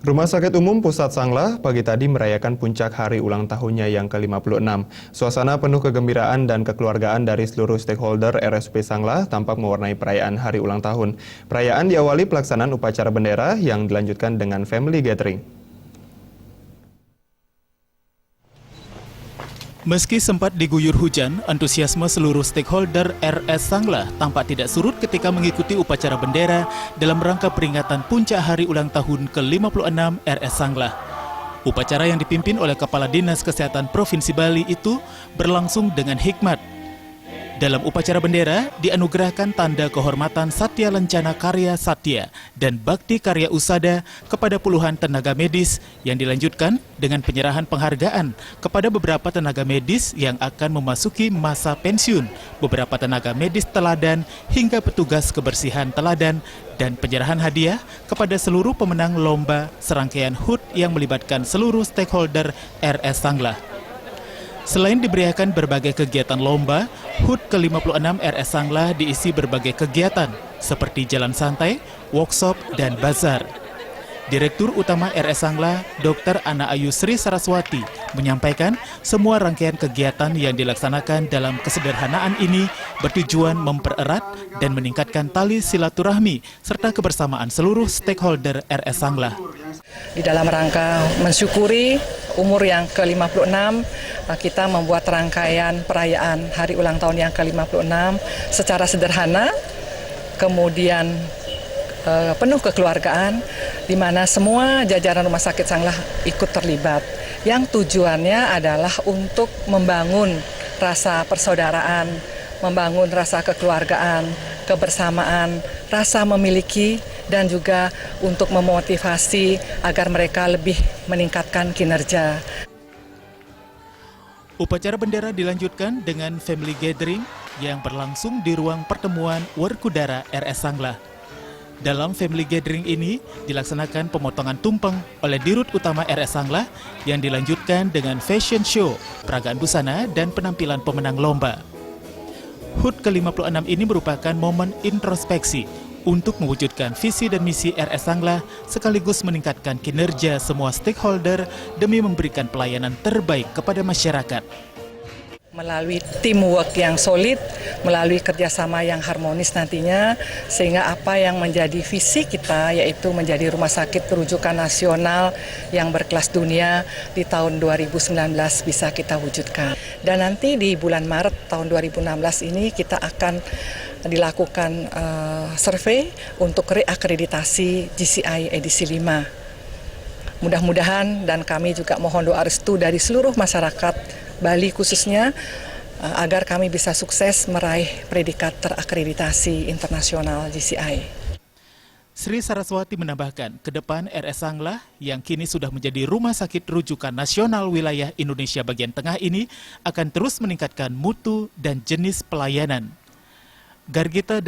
Rumah Sakit Umum Pusat Sanglah pagi tadi merayakan puncak hari ulang tahunnya yang ke-56. Suasana penuh kegembiraan dan kekeluargaan dari seluruh stakeholder RSUP Sanglah tampak mewarnai perayaan hari ulang tahun. Perayaan diawali pelaksanaan upacara bendera yang dilanjutkan dengan family gathering. Meski sempat diguyur hujan, antusiasme seluruh stakeholder RS Sanglah tampak tidak surut ketika mengikuti upacara bendera dalam rangka peringatan puncak hari ulang tahun ke-56 RS Sanglah. Upacara yang dipimpin oleh Kepala Dinas Kesehatan Provinsi Bali itu berlangsung dengan hikmat. Dalam upacara bendera, dianugerahkan tanda kehormatan Satya Lencana Karya Satya dan Bakti Karya Usada kepada puluhan tenaga medis yang dilanjutkan dengan penyerahan penghargaan kepada beberapa tenaga medis yang akan memasuki masa pensiun, beberapa tenaga medis teladan hingga petugas kebersihan teladan, dan penyerahan hadiah kepada seluruh pemenang lomba serangkaian HUT yang melibatkan seluruh stakeholder RS Sanglah. Selain diberiakan berbagai kegiatan lomba, HUT ke-56 RS Sanglah diisi berbagai kegiatan seperti jalan santai, workshop, dan bazar. Direktur Utama RS Sanglah, Dr. Ana Ayu Sri Saraswati, menyampaikan semua rangkaian kegiatan yang dilaksanakan dalam kesederhanaan ini bertujuan mempererat dan meningkatkan tali silaturahmi serta kebersamaan seluruh stakeholder RS Sanglah. Di dalam rangka mensyukuri umur yang ke-56, kita membuat rangkaian perayaan hari ulang tahun yang ke-56 secara sederhana, kemudian penuh kekeluargaan, di mana semua jajaran Rumah Sakit Sanglah ikut terlibat. Yang tujuannya adalah untuk membangun rasa persaudaraan, membangun rasa kekeluargaan, kebersamaan, rasa memiliki, dan juga untuk memotivasi agar mereka lebih meningkatkan kinerja. Upacara bendera dilanjutkan dengan family gathering yang berlangsung di ruang pertemuan Werkudara RS Sanglah. Dalam family gathering ini dilaksanakan pemotongan tumpeng oleh Dirut Utama RS Sanglah yang dilanjutkan dengan fashion show, peragaan busana, dan penampilan pemenang lomba. HUT ke-56 ini merupakan momen introspeksi untuk mewujudkan visi dan misi RS Sanglah sekaligus meningkatkan kinerja semua stakeholder demi memberikan pelayanan terbaik kepada masyarakat. Melalui teamwork yang solid, melalui kerjasama yang harmonis nantinya, sehingga apa yang menjadi visi kita, yaitu menjadi rumah sakit rujukan nasional yang berkelas dunia di tahun 2019 bisa kita wujudkan. Dan nanti di bulan Maret tahun 2016 ini kita akan dilakukan survei untuk reakreditasi GCI edisi 5. Mudah-mudahan, dan kami juga mohon doa restu dari seluruh masyarakat Bali khususnya, agar kami bisa sukses meraih predikat terakreditasi internasional GCI. Sri Saraswati menambahkan, ke depan RS Sanglah yang kini sudah menjadi rumah sakit rujukan nasional wilayah Indonesia bagian tengah ini akan terus meningkatkan mutu dan jenis pelayanan. Gargita